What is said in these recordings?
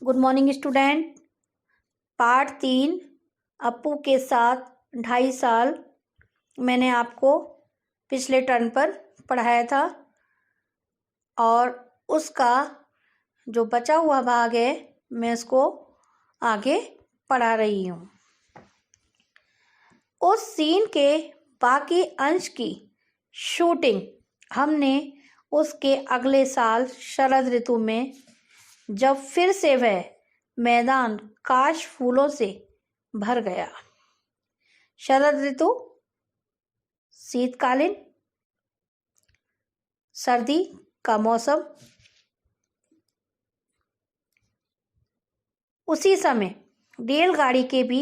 Good morning student. Part 3 Appu के साथ 2.5 साल मैंने आपको पिछले टर्न पर पढ़ाया था और उसका जो बचा हुआ भाग है मैं उसको आगे पढ़ा रही हूँ। उस सीन के बाकी अंश की शूटिंग हमने उसके अगले साल शरद ऋतु में, जब फिर से वह मैदान काश फूलों से भर गया। शरद ऋतु शीतकालीन सर्दी का मौसम। उसी समय रेलगाड़ी के भी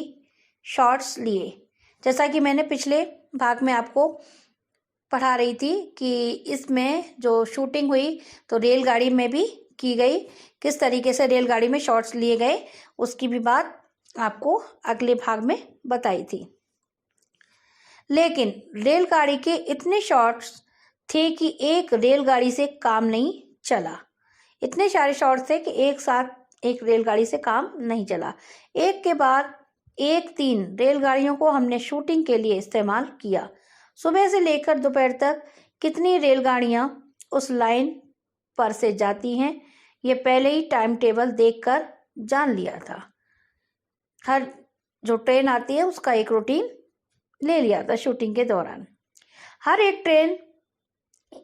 शॉट्स लिए, जैसा कि मैंने पिछले भाग में आपको पढ़ा रही थी कि इसमें जो शूटिंग हुई तो रेलगाड़ी में भी की गई, किस तरीके से रेलगाड़ी में शॉट्स लिए गए उसकी भी बात आपको अगले भाग में बताई थी। लेकिन रेलगाड़ी के इतने शॉट्स थे कि एक रेलगाड़ी से काम नहीं चला। इतने सारे शॉट्स थे कि एक साथ एक रेलगाड़ी से काम नहीं चला। एक के बाद एक 3 रेलगाड़ियों को हमने शूटिंग के लिए इस्तेमाल किया। सुबह से लेकर दोपहर तक कितनी रेलगाड़ियां उस लाइन पर से जाती हैं ये पहले ही टाइम टेबल देखकर जान लिया था। हर जो ट्रेन आती है उसका एक रूटीन ले लिया था शूटिंग के दौरान। हर एक ट्रेन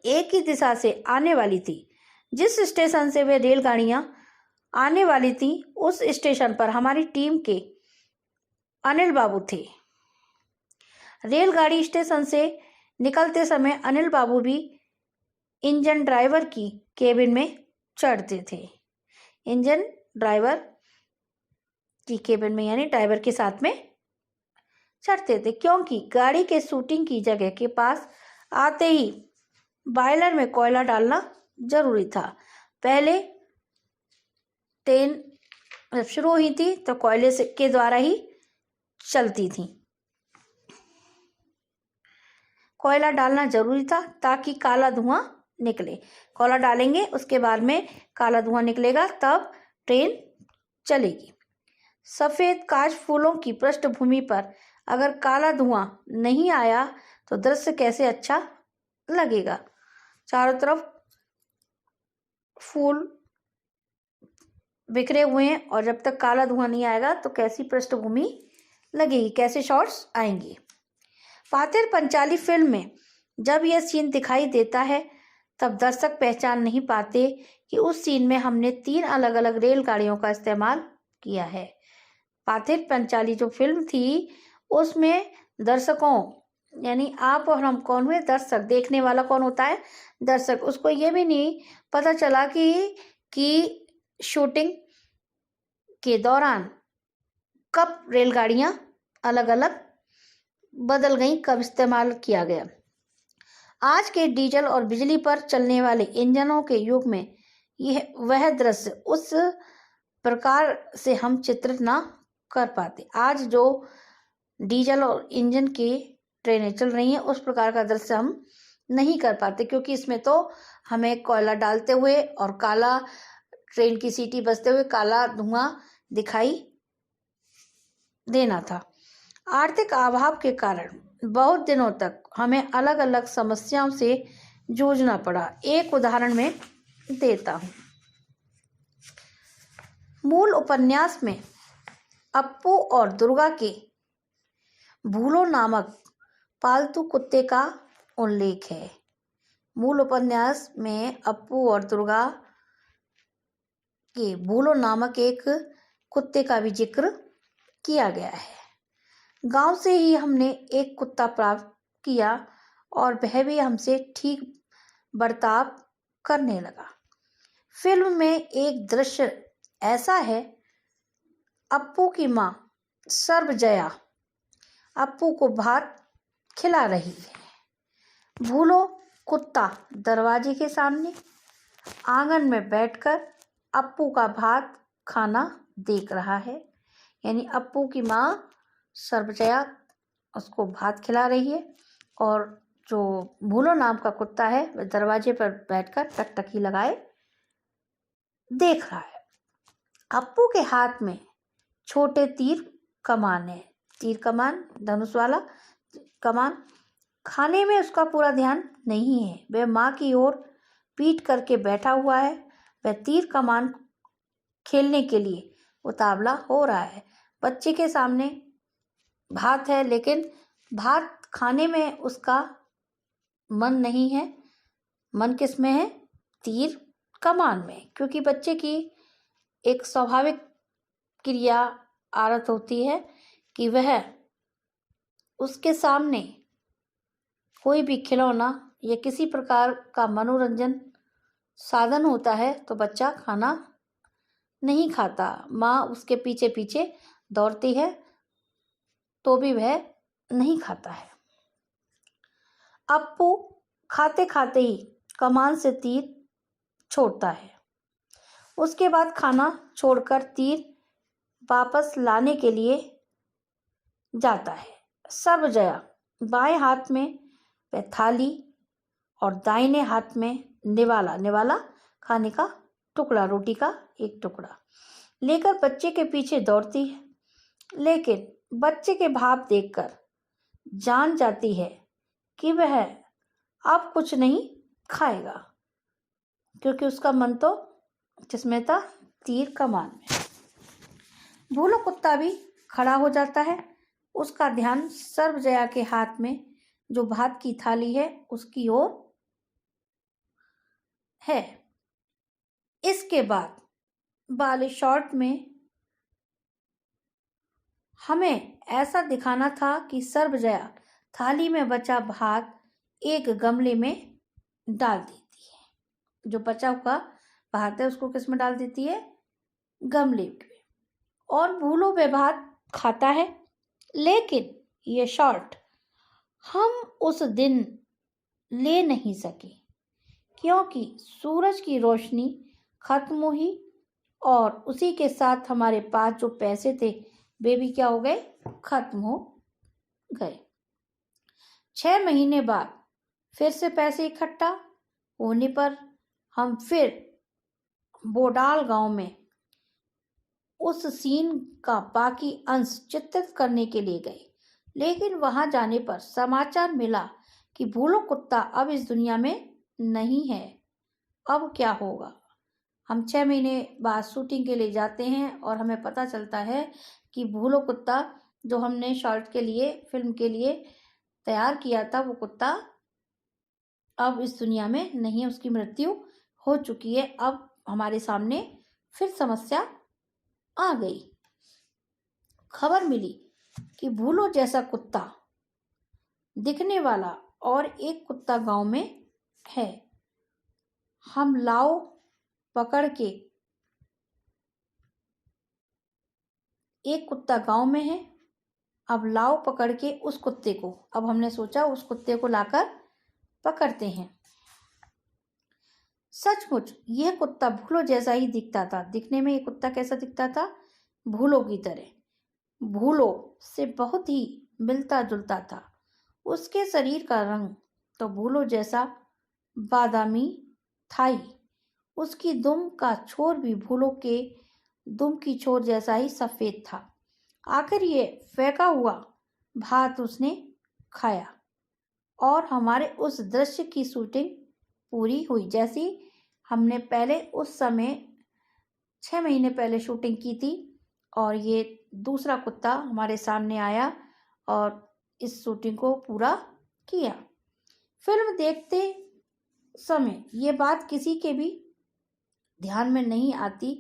एक ही दिशा से आने वाली थी। जिस स्टेशन से वे रेलगाड़ियां आने वाली थी उस स्टेशन पर हमारी टीम के अनिल बाबू थे। रेलगाड़ी स्टेशन से निकलते समय अनिल बाबू भी इंजन ड्राइवर की केबिन में चढ़ते थे। इंजन ड्राइवर की केबिन में यानी ड्राइवर के साथ में चढ़ते थे, क्योंकि गाड़ी के शूटिंग की जगह के पास आते ही बॉयलर में कोयला डालना जरूरी था। पहले ट्रेन जब शुरू हुई थी तो कोयले के द्वारा ही चलती थी। कोयला डालना जरूरी था ताकि काला धुआं निकले। कोयला डालेंगे उसके बाद में काला धुआं निकलेगा तब ट्रेन चलेगी। सफेद काश फूलों की पृष्ठभूमि पर अगर काला धुआं नहीं आया तो दृश्य कैसे अच्छा लगेगा। चारों तरफ फूल बिखरे हुए हैं और जब तक काला धुआं नहीं आएगा तो कैसी पृष्ठभूमि लगेगी, कैसे शॉट्स आएंगे। पातिर पंचाली फिल्म में जब यह सीन दिखाई देता है तब दर्शक पहचान नहीं पाते कि उस सीन में हमने 3 अलग अलग रेलगाड़ियों का इस्तेमाल किया है। पातिर पंचाली जो फिल्म थी उसमें दर्शकों यानी आप और हम कौन हुए? दर्शक। देखने वाला कौन होता है? दर्शक। उसको ये भी नहीं पता चला कि शूटिंग के दौरान कब रेलगाड़ियां अलग अलग बदल गई, कब इस्तेमाल किया गया। आज के डीजल और बिजली पर चलने वाले इंजनों के युग में यह वह दृश्य उस प्रकार से हम चित्रित ना कर पाते। आज जो डीजल और इंजन की ट्रेनें चल रही हैं उस प्रकार का दृश्य हम नहीं कर पाते, क्योंकि इसमें तो हमें कोयला डालते हुए और काला ट्रेन की सीटी बजते हुए काला धुआं दिखाई देना था। आर्थिक अभाव के कारण बहुत दिनों तक हमें अलग अलग समस्याओं से जूझना पड़ा। एक उदाहरण मैं देता हूँ। मूल उपन्यास में अप्पू और दुर्गा के भूलो नामक पालतू कुत्ते का उल्लेख है। मूल उपन्यास में अप्पू और दुर्गा के भूलो नामक एक कुत्ते का भी जिक्र किया गया है। गांव से ही हमने एक कुत्ता प्राप्त किया और वह भी हमसे ठीक बर्ताव करने लगा। फिल्म में एक दृश्य ऐसा है, अप्पू की माँ सर्वजया अप्पू को भात खिला रही है। भूलो कुत्ता दरवाजे के सामने आंगन में बैठकर अप्पू का भात खाना देख रहा है। यानी अप्पू की माँ सर्वजया उसको भात खिला रही है और जो भूलो नाम का कुत्ता है वह दरवाजे पर बैठकर टकटकी लगाए देख रहा है। अप्पू के हाथ में छोटे तीर कमान है, तीर कमान, धनुष वाला कमान। खाने में उसका पूरा ध्यान नहीं है, वह माँ की ओर पीट करके बैठा हुआ है। वह तीर कमान खेलने के लिए उतावला हो रहा है। बच्चे के सामने भात है, लेकिन भात खाने में उसका मन नहीं है। मन किस में है? तीर कमान में, क्योंकि बच्चे की एक स्वाभाविक क्रिया आदत होती है कि वह उसके सामने कोई भी खिलौना या किसी प्रकार का मनोरंजन साधन होता है तो बच्चा खाना नहीं खाता। माँ उसके पीछे पीछे दौड़ती है तो भी वह नहीं खाता है। अप्पू खाते खाते ही कमान से तीर छोड़ता है। उसके बाद खाना छोड़कर तीर वापस लाने के लिए जाता है। सर्वजया बाएं हाथ में वह थाली और दाहिने हाथ में निवाला, निवाला खाने का टुकड़ा, रोटी का एक टुकड़ा लेकर बच्चे के पीछे दौड़ती है, लेकिन बच्चे के भाव देखकर जान जाती है कि वह अब कुछ नहीं खाएगा, क्योंकि उसका मन तो जिसमें था? तीर कमान में। भूलो कुत्ता भी खड़ा हो जाता है। उसका ध्यान सर्वजया के हाथ में जो भात की थाली है उसकी ओर है। इसके बाद वाले शॉट में हमें ऐसा दिखाना था कि सर्वजया थाली में बचा भात एक गमले में डाल देती है। जो बचा हुआ भात है उसको किस में डाल देती है? गमले में। और भूलो वह भात खाता है, लेकिन ये शॉट हम उस दिन ले नहीं सके, क्योंकि सूरज की रोशनी खत्म हुई और उसी के साथ हमारे पास जो पैसे थे वे भी क्या हो गए? खत्म हो गए। 6 महीने बाद फिर से पैसे इकट्ठा होने पर हम फिर बोडाल गांव में उस सीन का बाकी अंश चित्रित करने के लिए गए, लेकिन वहां जाने पर समाचार मिला कि भूलो कुत्ता अब इस दुनिया में नहीं है। अब क्या होगा? हम 6 महीने बाद शूटिंग के लिए जाते हैं और हमें पता चलता है कि भूलो कुत्ता जो हमने शॉर्ट के लिए, फिल्म के लिए तैयार किया था, वो कुत्ता अब इस दुनिया में नहीं है, उसकी मृत्यु हो चुकी है। अब हमारे सामने फिर समस्या आ गई। खबर मिली कि भूलो जैसा कुत्ता दिखने वाला और एक कुत्ता गांव में है। हम लाओ पकड़ के, एक कुत्ता गांव में है, अब लाओ पकड़ के उस कुत्ते को, अब हमने सोचा उस कुत्ते को लाकर पकड़ते हैं। सचमुच यह कुत्ता भूलो जैसा ही दिखता था। दिखने में ये कुत्ता कैसा दिखता था? भूलो की तरह, भूलो से बहुत ही मिलता जुलता था। उसके शरीर का रंग तो भूलो जैसा बादामी था ही, उसकी दुम का छोर भी भूलो के दुम की छोर जैसा ही सफेद था। आखिर ये फेंका हुआ भात उसने खाया और हमारे उस दृश्य की शूटिंग पूरी हुई। जैसी हमने पहले उस समय 6 महीने पहले शूटिंग की थी और ये दूसरा कुत्ता हमारे सामने आया और इस शूटिंग को पूरा किया। फिल्म देखते समय ये बात किसी के भी ध्यान में नहीं आती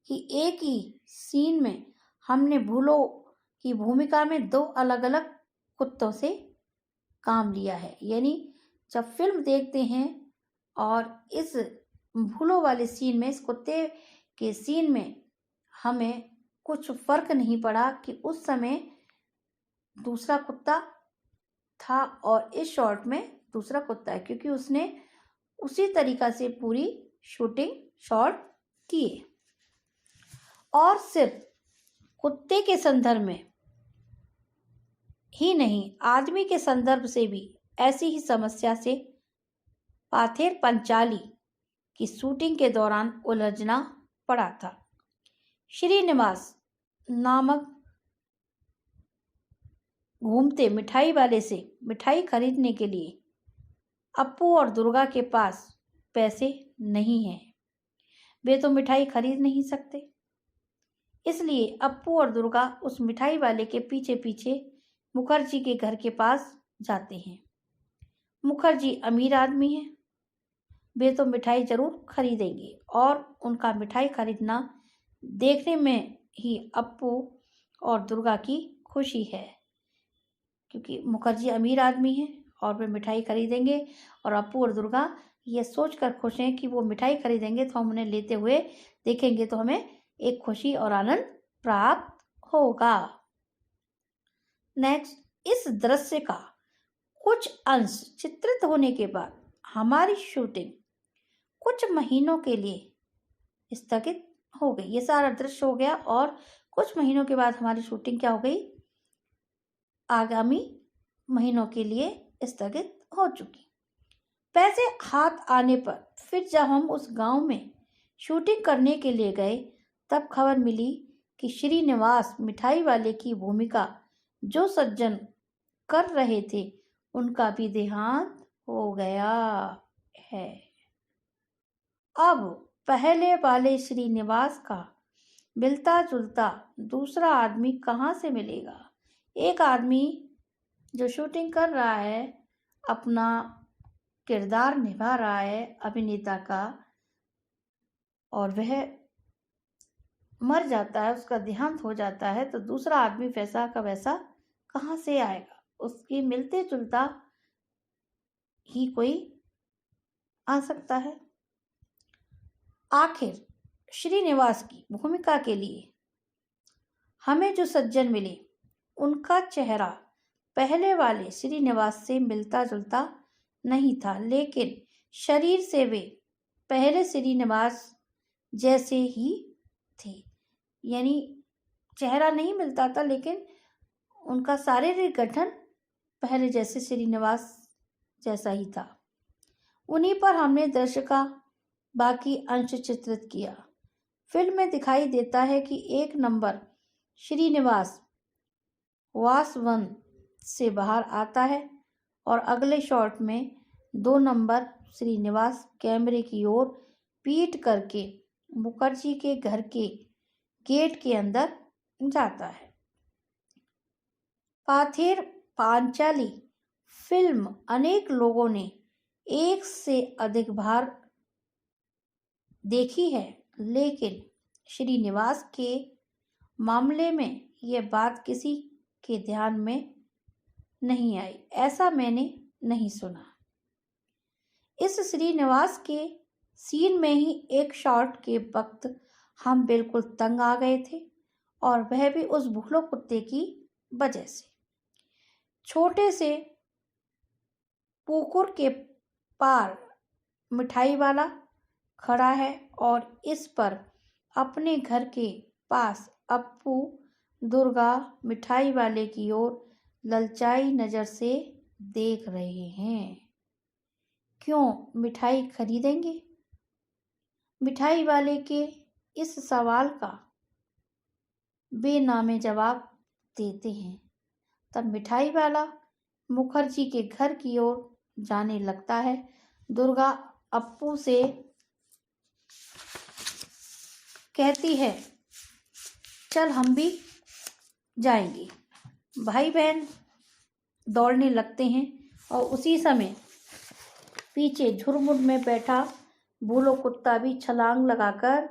कि एक ही सीन में हमने भूलो की भूमिका में 2 अलग अलग कुत्तों से काम लिया है। यानी जब फिल्म देखते हैं और इस भूलो वाले सीन में, इस कुत्ते के सीन में हमें कुछ फर्क नहीं पड़ा कि उस समय दूसरा कुत्ता था और इस शॉट में दूसरा कुत्ता है, क्योंकि उसने उसी तरीका से पूरी शूटिंग शॉट किए। और सिर्फ कुत्ते के संदर्भ में ही नहीं, आदमी के संदर्भ से भी ऐसी ही समस्या से पाथेर पंचाली की शूटिंग के दौरान उलझना पड़ा था। श्रीनिवास नामक घूमते मिठाई वाले से मिठाई खरीदने के लिए अप्पू और दुर्गा के पास पैसे नहीं हैं। वे तो मिठाई खरीद नहीं सकते। इसलिए अप्पू और दुर्गा उस मिठाई वाले के पीछे पीछे मुखर्जी के घर के पास जाते हैं। मुखर्जी अमीर आदमी है, वे तो मिठाई जरूर खरीदेंगे और उनका मिठाई खरीदना देखने में ही अप्पू और दुर्गा की खुशी है, क्योंकि मुखर्जी अमीर आदमी है और वे मिठाई खरीदेंगे। और अप्पू और दुर्गा ये सोचकर खुश हैं कि वो मिठाई खरीदेंगे तो हम उन्हें लेते हुए देखेंगे तो हमें एक खुशी और आनंद प्राप्त होगा। नेक्स्ट, इस दृश्य का कुछ अंश चित्रित होने के बाद हमारी शूटिंग कुछ महीनों के लिए स्थगित हो गई। ये सारा दृश्य हो गया और कुछ महीनों के बाद हमारी शूटिंग क्या हो गई, आगामी महीनों के लिए स्थगित हो चुकी। पैसे हाथ आने पर फिर जब हम उस गांव में शूटिंग करने के लिए गए तब खबर मिली कि श्रीनिवास मिठाई वाले की भूमिका जो सज्जन कर रहे थे उनका भी देहांत हो गया है। अब पहले वाले श्रीनिवास का मिलता जुलता दूसरा आदमी कहाँ से मिलेगा। एक आदमी जो शूटिंग कर रहा है, अपना किरदार निभा रहा है अभिनेता का, और वह मर जाता है, उसका देहांत हो जाता है, तो दूसरा आदमी वैसा का वैसा कहाँ से आएगा। उसके मिलते जुलता ही कोई आ सकता है। आखिर श्रीनिवास की भूमिका के लिए हमें जो सज्जन मिले उनका चेहरा पहले वाले श्रीनिवास से मिलता जुलता नहीं था, लेकिन शरीर से वे पहले श्रीनिवास जैसे ही थे। यानी चेहरा नहीं मिलता था, लेकिन उनका शारीरिक गठन पहले जैसे श्रीनिवास जैसा ही था। उन्हीं पर हमने दृश्य का बाकी अंश चित्रित किया। फिल्म में दिखाई देता है कि एक नंबर श्रीनिवास वासवन से बाहर आता है और अगले शॉट में 2 नंबर श्रीनिवास कैमरे की ओर पीट करके मुखर्जी के घर के गेट के अंदर जाता है। पाथेर पांचाली फिल्म अनेक लोगों ने एक से अधिक बार देखी है, लेकिन श्रीनिवास के मामले में यह बात किसी के ध्यान में नहीं आई। ऐसा मैंने नहीं सुना। इस श्रीनिवास के सीन में ही एक शॉट के वक्त हम बिल्कुल तंग आ गए थे, और वह भी उस भूलो कुत्ते की वजह से। छोटे से पुकुर के पार मिठाई वाला खड़ा है और इस पर अपने घर के पास अप्पू दुर्गा मिठाई वाले की ओर ललचाई नजर से देख रहे हैं। क्यों मिठाई खरीदेंगे? मिठाई वाले के इस सवाल का बेनामे जवाब देते हैं। तब मिठाई वाला मुखर्जी के घर की ओर जाने लगता है। दुर्गा अप्पू से कहती है, चल हम भी जाएंगे। भाई बहन दौड़ने लगते हैं और उसी समय पीछे झुरमुट में बैठा भूलो कुत्ता भी छलांग लगाकर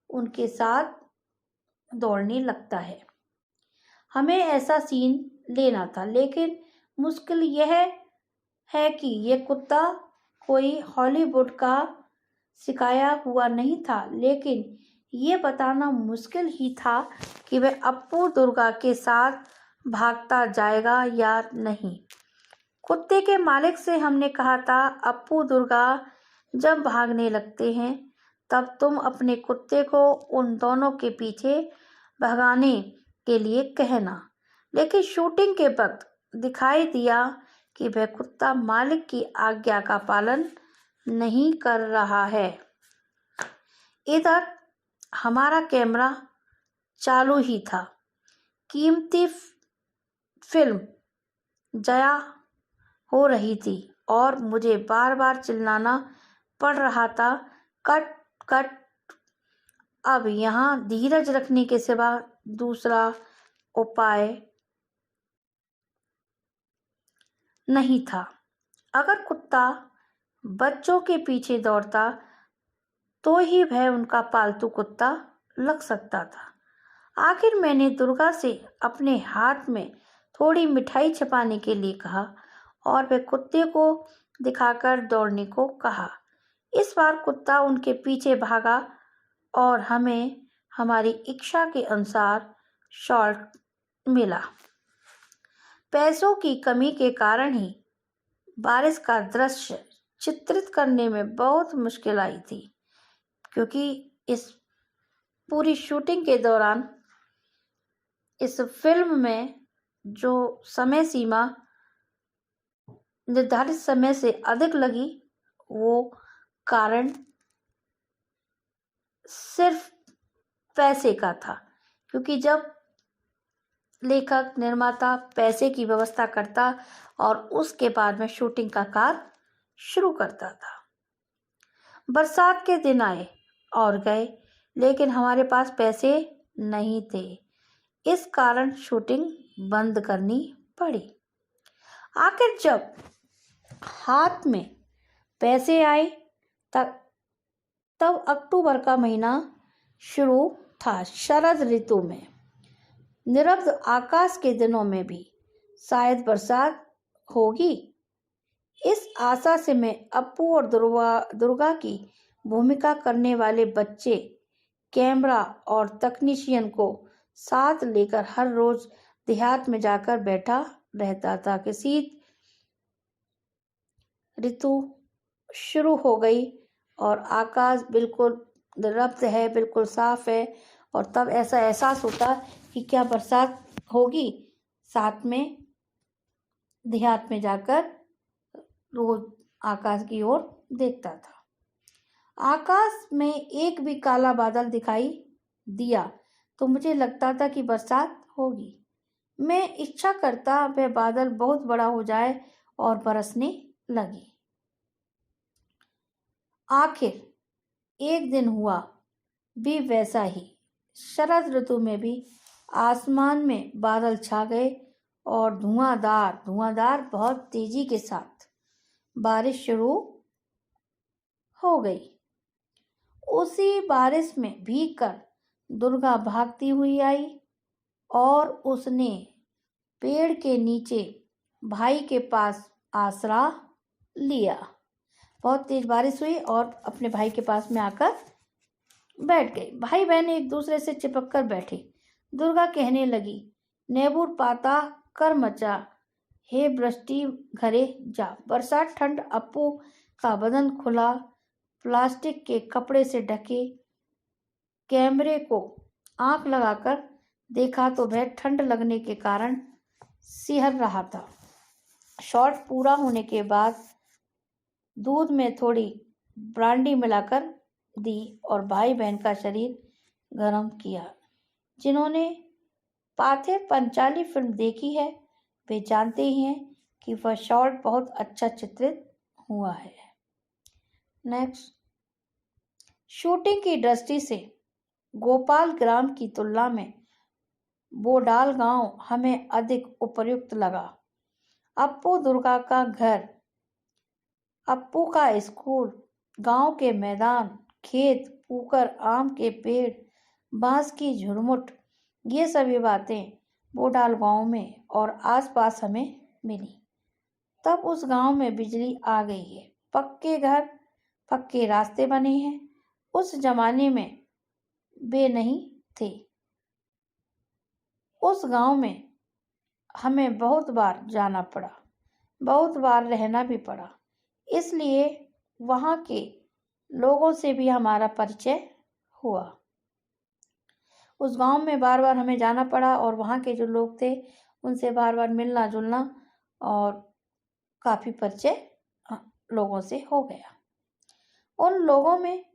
उनके साथ दौड़ने लगता है। हमें ऐसा सीन लेना था, लेकिन मुश्किल यह है कि यह कुत्ता कोई हॉलीवुड का सिखाया हुआ नहीं था, लेकिन ये बताना मुश्किल ही था कि वह अप्पू दुर्गा के साथ भागता जाएगा या नहीं। कुत्ते के मालिक से हमने कहा था, अप्पू दुर्गा जब भागने लगते हैं तब तुम अपने कुत्ते को उन दोनों के पीछे भगाने के लिए कहना। लेकिन शूटिंग के वक्त दिखाई दिया कि वह कुत्ता मालिक की आज्ञा का पालन नहीं कर रहा है। इधर हमारा कैमरा चालू ही था। कीमती फिल्म जया हो रही थी और मुझे बार बार चिल्लाना पड़ रहा था, कट कट। अब यहाँ धीरज रखने के सिवा दूसरा उपाय नहीं था। अगर कुत्ता बच्चों के पीछे दौड़ता तो ही वह उनका पालतू कुत्ता लग सकता था। आखिर मैंने दुर्गा से अपने हाथ में थोड़ी मिठाई छिपाने के लिए कहा और वह कुत्ते को दिखाकर दौड़ने को कहा। इस बार कुत्ता उनके पीछे भागा और हमें हमारी इच्छा के अनुसार शॉट मिला। पैसों की कमी के कारण ही बारिश का दृश्य चित्रित करने में बहुत मुश्किल आई थी, क्योंकि इस पूरी शूटिंग के दौरान इस फिल्म में जो समय सीमा निर्धारित समय से अधिक लगी, वो कारण सिर्फ पैसे का था। क्योंकि जब लेखक निर्माता पैसे की व्यवस्था करता और उसके बाद में शूटिंग का कार्य शुरू करता था। बरसात के दिन आए और गए, लेकिन हमारे पास पैसे नहीं थे। इस कारण शूटिंग बंद करनी पड़ी। आखिर जब हाथ में पैसे आए तब अक्टूबर का महीना शुरू था। शरद ऋतु में निरब्ध आकाश के दिनों में भी शायद बरसात होगी। इस आशा से मैं अप्पू और दुर्गा की भूमिका करने वाले बच्चे, कैमरा और तकनीशियन को साथ लेकर हर रोज देहात में जाकर बैठा रहता था कि शीत ऋतु शुरू हो गई और आकाश बिल्कुल निरब्ध है, बिल्कुल साफ है, और तब ऐसा एहसास होता कि क्या बरसात होगी। साथ में देहात में जाकर रोज आकाश की ओर देखता था। आकाश में एक भी काला बादल दिखाई दिया तो मुझे लगता था कि बरसात होगी। मैं इच्छा करता वह बादल बहुत बड़ा हो जाए और बरसने लगे। आखिर एक दिन हुआ भी वैसा ही। शरद ऋतु में भी आसमान में बादल छा गए और धुआंधार बहुत तेजी के साथ बारिश शुरू हो गई। उसी बारिश में भीगकर दुर्गा भागती हुई आई और उसने पेड़ के नीचे भाई के पास आसरा लिया। बहुत तेज बारिश हुई और अपने भाई के पास में आकर बैठ गई। भाई बहन एक दूसरे से चिपक कर बैठे। दुर्गा कहने लगी, नेबूर पाता कर मचा, हे वृष्टि घरे जा। बरसात ठंड। अप्पू का बदन खुला प्लास्टिक के कपड़े से ढके। कैमरे को आंख लगाकर देखा तो वह ठंड लगने के कारण सिहर रहा था। शॉट पूरा होने के बाद दूध में थोड़ी ब्रांडी मिलाकर दी और भाई बहन का शरीर गर्म किया। जिन्होंने पाथेर पंचाली फिल्म देखी है वे जानते ही हैं कि वह शॉट बहुत अच्छा चित्रित हुआ है। नेक्स्ट, शूटिंग की दृष्टि से गोपाल ग्राम की तुलना में बोडाल गांव हमें अधिक उपयुक्त लगा। अप्पू दुर्गा का घर, अप्पू का स्कूल, गांव के मैदान, खेत, पुकर, आम के पेड़, बांस की झुरमुट, ये सभी बातें बोडाल गांव में और आसपास हमें मिली। तब उस गांव में बिजली आ गई है, पक्के घर, पक्के रास्ते बने हैं। उस जमाने में वे नहीं थे। उस गांव में हमें बहुत बार जाना पड़ा, बहुत बार रहना भी पड़ा, इसलिए वहाँ के लोगों से भी हमारा परिचय हुआ। उस गांव में बार बार हमें जाना पड़ा और वहाँ के जो लोग थे उनसे बार बार मिलना जुलना और काफ़ी परिचय लोगों से हो गया। उन लोगों में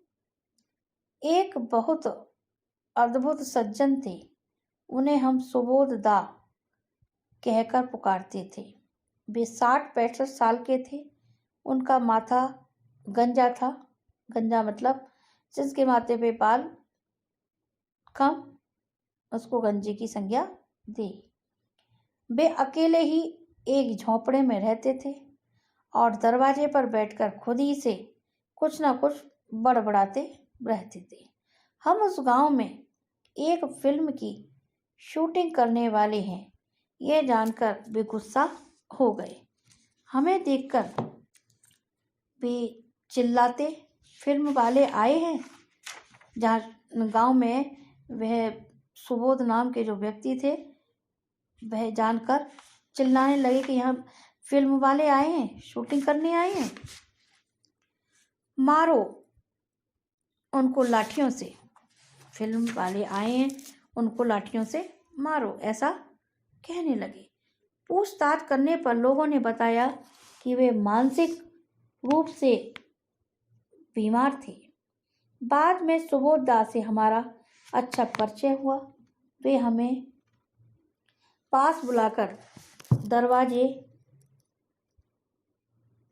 एक बहुत अद्भुत सज्जन थे उन्हें हम सुबोध दा कहकर पुकारते थे। वे 60-65 साल के थे। उनका माथा गंजा था। गंजा मतलब जिसके माथे पे बाल कम, उसको गंजे की संज्ञा दे। वे अकेले ही एक झोंपड़े में रहते थे और दरवाजे पर बैठकर खुद ही से कुछ ना कुछ बड़बड़ाते रहते थे। हम उस गांव में एक फिल्म की शूटिंग करने वाले हैं, यह जानकर वे गुस्सा हो गए। हमें देखकर वे चिल्लाते, फिल्म वाले आए हैं। जहाँ गांव में वह सुबोध नाम के जो व्यक्ति थे, वह जानकर चिल्लाने लगे कि यहाँ फिल्म वाले आए हैं, शूटिंग करने आए हैं, मारो उनको लाठियों से। फिल्म वाले आए हैं, उनको लाठियों से मारो, ऐसा कहने लगे। पूछताछ करने पर लोगों ने बताया कि वे मानसिक रूप से बीमार थे। बाद में सुबोध दास से हमारा अच्छा परिचय हुआ। वे हमें पास बुलाकर दरवाजे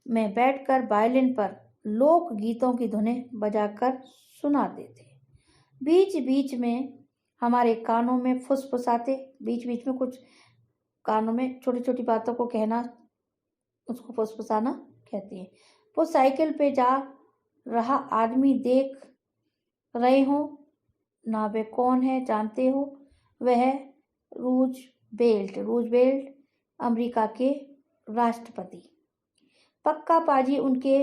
में बैठकर वायलिन पर लोक गीतों की धुनें बजाकर सुनाते थे। बीच बीच में हमारे कानों में फुसफुसाते, बीच बीच में कुछ कानों में छोटी छोटी बातों को कहना, उसको फुसफुसाना कहते हैं। वो साइकिल पे जा रहा आदमी देख रहे हो ना, वे कौन है जानते हो? वह रूजवेल्ट अमेरिका के राष्ट्रपति। पक्का पाजी उनके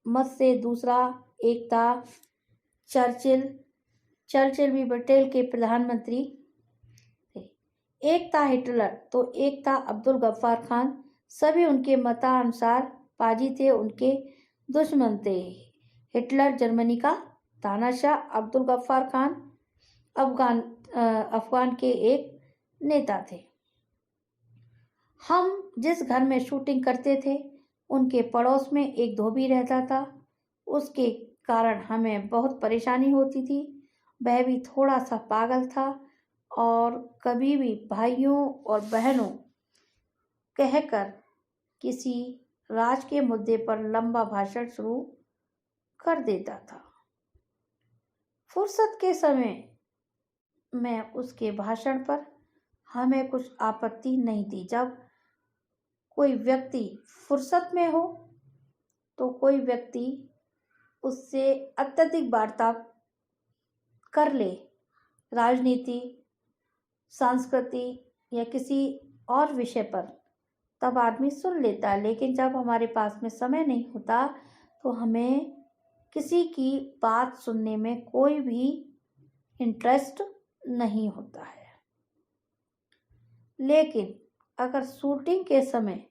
मत से दूसरा एक था चर्चिल भी ब्रिटेन के प्रधानमंत्री थे। एक था हिटलर तो एक था अब्दुल गफ्फार खान। सभी उनके मतानुसार पाजी थे, उनके दुश्मन थे। हिटलर जर्मनी का तानाशाह, अब्दुल गफ्फार खान अफगान के एक नेता थे। हम जिस घर में शूटिंग करते थे उनके पड़ोस में एक धोबी रहता था। उसके कारण हमें बहुत परेशानी होती थी। वह भी थोड़ा सा पागल था और कभी भी भाइयों और बहनों कहकर किसी राज के मुद्दे पर लंबा भाषण शुरू कर देता था। फुर्सत के समय में उसके भाषण पर हमें कुछ आपत्ति नहीं थी। जब कोई व्यक्ति फुर्सत में हो तो कोई व्यक्ति उससे अत्यधिक वार्ता कर ले, राजनीति, संस्कृति या किसी और विषय पर, तब आदमी सुन लेता है। लेकिन जब हमारे पास में समय नहीं होता तो हमें किसी की बात सुनने में कोई भी इंटरेस्ट नहीं होता है। लेकिन अगर शूटिंग के समय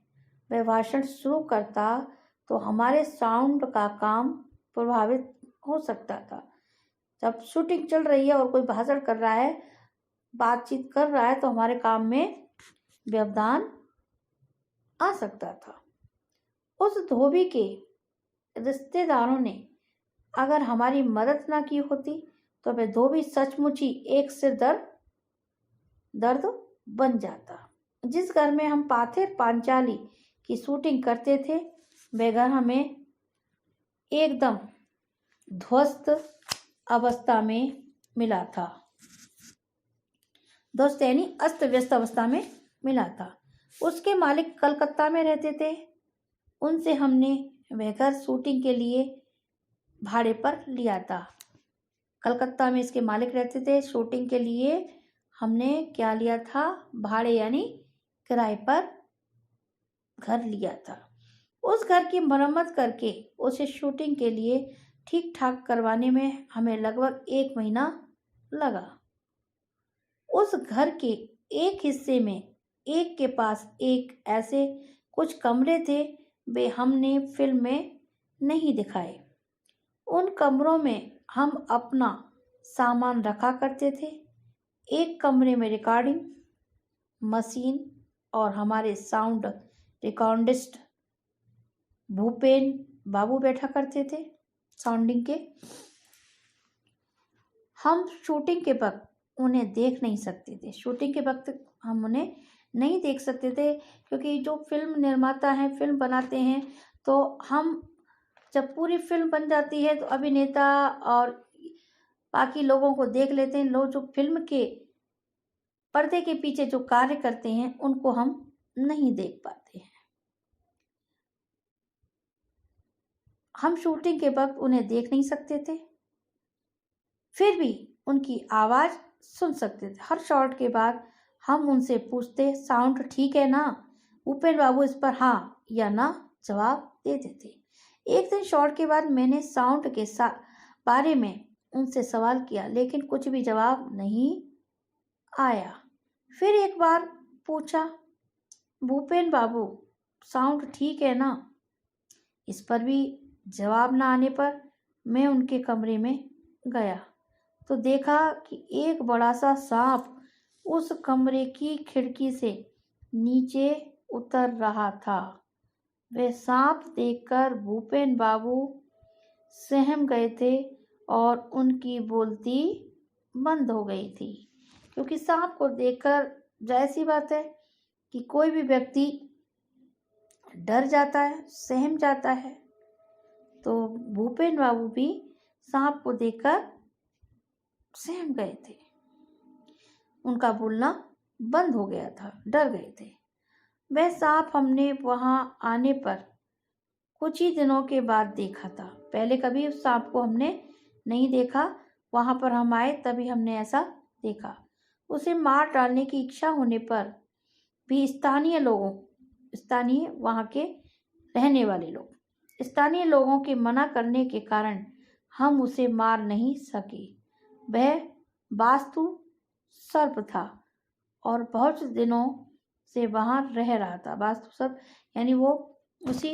वह भाषण शुरू करता तो हमारे साउंड का काम प्रभावित हो सकता था। जब शूटिंग चल रही है और कोई भाषण कर रहा है, बातचीत कर रहा है, तो हमारे काम में व्यवधान आ सकता था। उस धोबी के रिश्तेदारों ने अगर हमारी मदद ना की होती तो वह धोबी सचमुच ही एक सिर दर्द बन जाता। जिस घर में हम पाथेर पांचाली की शूटिंग करते थे वह घर हमें एकदम ध्वस्त अवस्था में मिला था। ध्वस्त यानी अस्त व्यस्त अवस्था में मिला था। उसके मालिक कलकत्ता में रहते थे। उनसे हमने वह घर शूटिंग के लिए भाड़े पर लिया था। कलकत्ता में इसके मालिक रहते थे। शूटिंग के लिए हमने क्या लिया था? भाड़े यानी किराए पर घर लिया था। उस घर की मरम्मत करके उसे शूटिंग के लिए ठीक ठाक करवाने में हमें लगभग 1 महीना लगा। उस घर के एक हिस्से में एक के पास एक ऐसे कुछ कमरे थे, वे हमने फिल्म में नहीं दिखाए। उन कमरों में हम अपना सामान रखा करते थे। एक कमरे में रिकॉर्डिंग मशीन और हमारे साउंड रिकॉर्डिस्ट भूपेन बाबू बैठा करते थे साउंडिंग के। हम शूटिंग के वक्त उन्हें देख नहीं सकते थे। शूटिंग के वक्त हम उन्हें नहीं देख सकते थे, क्योंकि जो फिल्म निर्माता हैं, फिल्म बनाते हैं, तो हम जब पूरी फिल्म बन जाती है तो अभिनेता और बाकी लोगों को देख लेते हैं। लोग जो फिल्म के पर्दे के पीछे जो कार्य करते हैं उनको हम नहीं देख पाते हैं। हम शूटिंग के वक्त उन्हें देख नहीं सकते थे, फिर भी उनकी आवाज़ सुन सकते थे। हर शॉट के बाद हम उनसे पूछते, साउंड ठीक है ना? भूपेन बाबू इस पर हाँ या ना जवाब देते थे। एक दिन शॉट के बाद मैंने साउंड के बारे में उनसे सवाल किया, लेकिन कुछ भी जवाब नहीं आया। फिर एक बार पूछा, भूपेन बाबू साउंड ठीक है ना? इस पर भी जवाब न आने पर मैं उनके कमरे में गया तो देखा कि एक बड़ा सा सांप उस कमरे की खिड़की से नीचे उतर रहा था। वह सांप देखकर भूपेन बाबू सहम गए थे और उनकी बोलती बंद हो गई थी, क्योंकि सांप को देखकर जाहिर सी बात है कि कोई भी व्यक्ति डर जाता है, सहम जाता है। तो भूपेन बाबू भी सांप को देखकर सहम गए थे, उनका बोलना बंद हो गया था, डर गए थे। वह सांप हमने वहां आने पर कुछ ही दिनों के बाद देखा था। पहले कभी उस सांप को हमने नहीं देखा, वहां पर हम आए तभी हमने ऐसा देखा। उसे मार डालने की इच्छा होने पर भी स्थानीय वहां के रहने वाले लोग, स्थानीय लोगों के मना करने के कारण हम उसे मार नहीं सके। वह वास्तु सर्प था और बहुत दिनों से वहां रह रहा था। वास्तु सर्प यानी वो उसी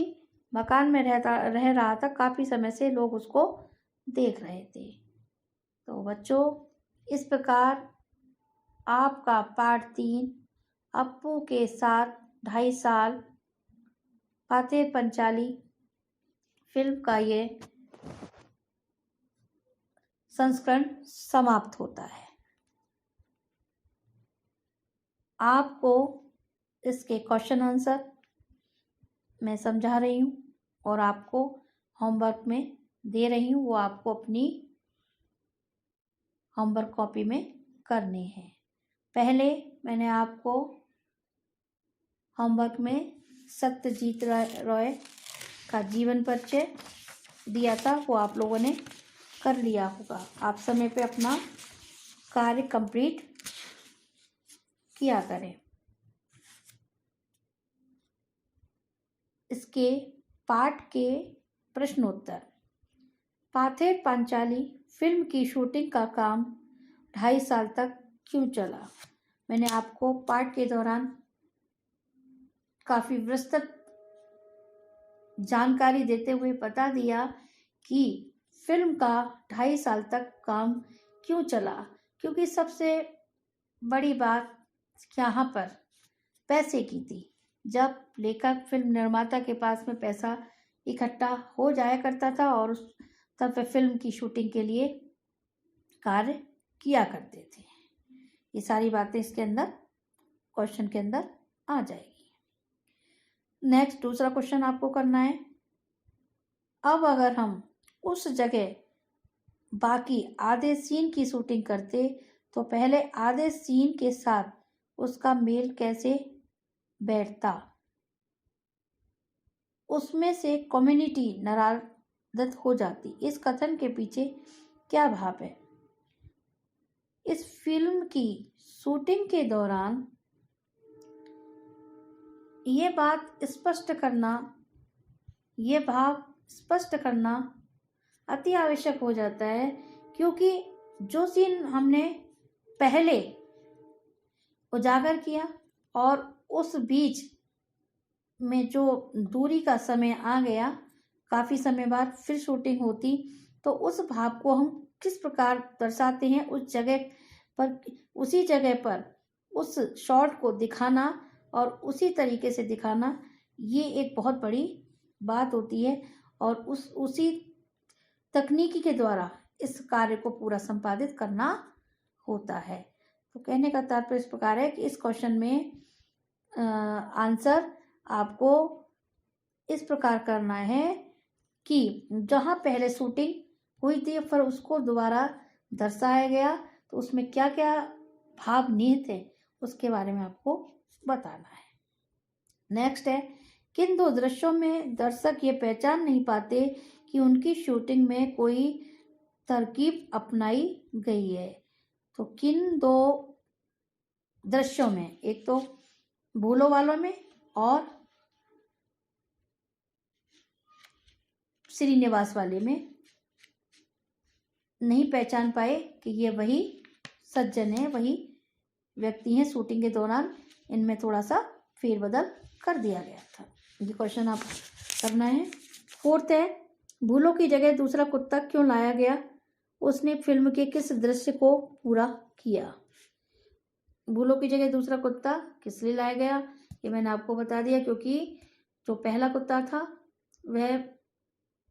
मकान में रह रहा था। काफी समय से लोग उसको देख रहे थे। तो बच्चों, इस प्रकार आपका पार्ट 3 अप्पू के साथ 2.5 साल फातेह पंचाली फिल्म का ये संस्करण समाप्त होता है। आपको इसके क्वेश्चन आंसर मैं समझा रही हूँ और आपको होमवर्क में दे रही हूँ, वो आपको अपनी होमवर्क कॉपी में करने हैं। पहले मैंने आपको होमवर्क में सत्यजीत रॉय का जीवन परिचय दिया था, वो आप लोगों ने कर लिया होगा। आप समय पे अपना कार्य कंप्लीट किया करें। इसके पाठ के प्रश्नोत्तर। फातेह पंचाली फिल्म की शूटिंग का काम 2.5 साल तक क्यों चला? मैंने आपको पाठ के दौरान काफ़ी विस्तृत जानकारी देते हुए बता दिया कि फिल्म का 2.5 साल तक काम क्यों चला, क्योंकि सबसे बड़ी बात यहाँ पर पैसे की थी। जब लेखक फिल्म निर्माता के पास में पैसा इकट्ठा हो जाया करता था और तब वे फिल्म की शूटिंग के लिए कार्य किया करते थे। ये सारी बातें इसके अंदर क्वेश्चन के अंदर आ जाएगी। नेक्स्ट दूसरा क्वेश्चन आपको करना है। अब अगर हम उस जगह बाकी आधे सीन की शूटिंग करते तो पहले आधे सीन के साथ उसका मेल कैसे बैठता? उसमें से कम्युनिटी नाराज हो जाती। इस कथन के पीछे क्या भाव है? इस फिल्म की शूटिंग के दौरान ये बात स्पष्ट करना, ये भाव स्पष्ट करना अति आवश्यक हो जाता है, क्योंकि जो सीन हमने पहले उजागर किया और उस बीच में जो दूरी का समय आ गया, काफ़ी समय बाद फिर शूटिंग होती, तो उस भाव को हम किस प्रकार दर्शाते हैं उस जगह पर, उसी जगह पर उस शॉट को दिखाना और उसी तरीके से दिखाना, ये एक बहुत बड़ी बात होती है। और उसी तकनीकी के द्वारा इस कार्य को पूरा संपादित करना होता है। तो कहने का तात्पर्य इस प्रकार है कि इस क्वेश्चन में आंसर आपको इस प्रकार करना है कि जहाँ पहले शूटिंग हुई थी फिर उसको दोबारा दर्शाया गया तो उसमें क्या क्या भाव निहित है उसके बारे में आपको बताना है। नेक्स्ट है, किन दो दृश्यों में दर्शक ये पहचान नहीं पाते कि उनकी शूटिंग में कोई तरकीब अपनाई गई है। तो किन दो दृश्यों में, एक तो भूलो वालों में और श्रीनिवास वाले में नहीं पहचान पाए कि ये वही सज्जन है, वही व्यक्ति हैं। शूटिंग के दौरान इनमें थोड़ा सा फेरबदल कर दिया गया था। ये क्वेश्चन आप करना है। फोर्थ है, भूलो की जगह दूसरा कुत्ता क्यों लाया गया, उसने फिल्म के किस दृश्य को पूरा किया। भूलो की जगह दूसरा कुत्ता किस लिए लाया गया, ये मैंने आपको बता दिया, क्योंकि जो पहला कुत्ता था वह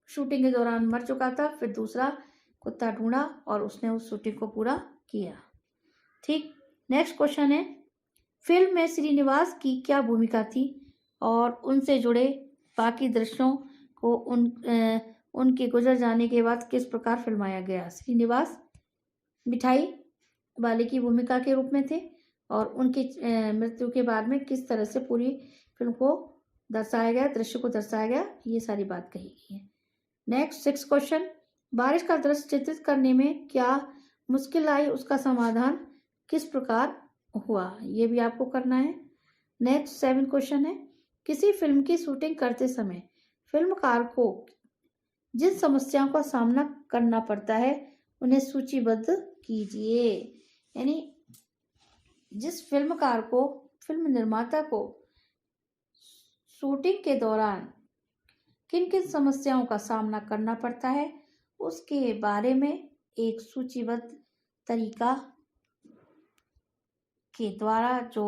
शूटिंग के दौरान मर चुका था, फिर दूसरा कुत्ता ढूंढा और उसने उस शूटिंग को पूरा किया। ठीक। नेक्स्ट क्वेश्चन है, फिल्म में श्रीनिवास की क्या भूमिका थी और उनसे जुड़े बाकी दृश्यों को उनके गुजर जाने के बाद किस प्रकार फिल्माया गया। श्रीनिवास मिठाई वाले की भूमिका के रूप में थे और उनकी मृत्यु के बाद में किस तरह से पूरी फिल्म को दर्शाया गया, दृश्य को दर्शाया गया, ये सारी बात कही गई है। नेक्स्ट 6 क्वेश्चन, बारिश का दृश्य चित्रित करने में क्या मुश्किल आई, उसका समाधान किस प्रकार हुआ, ये भी आपको करना है। नेक्स्ट 7 क्वेश्चन है, किसी फिल्म की शूटिंग करते समय फिल्मकार को जिन समस्याओं का सामना करना पड़ता है उन्हें सूचीबद्ध कीजिए। यानी जिस फिल्मकार को, फिल्म निर्माता को शूटिंग के दौरान किन किन समस्याओं का सामना करना पड़ता है उसके बारे में एक सूचीबद्ध तरीका के द्वारा जो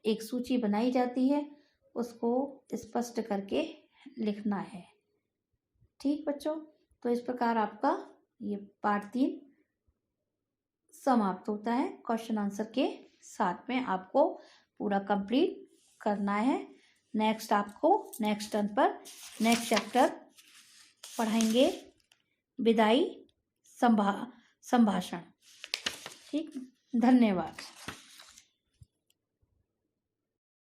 एक सूची बनाई जाती है उसको स्पष्ट करके लिखना है। ठीक बच्चों, तो इस प्रकार आपका ये पार्ट 3 समाप्त होता है। क्वेश्चन आंसर के साथ में आपको पूरा कंप्लीट करना है। नेक्स्ट आपको नेक्स्ट टर्न पर नेक्स्ट चैप्टर पढ़ाएंगे, विदाई संभाषण। ठीक, धन्यवाद।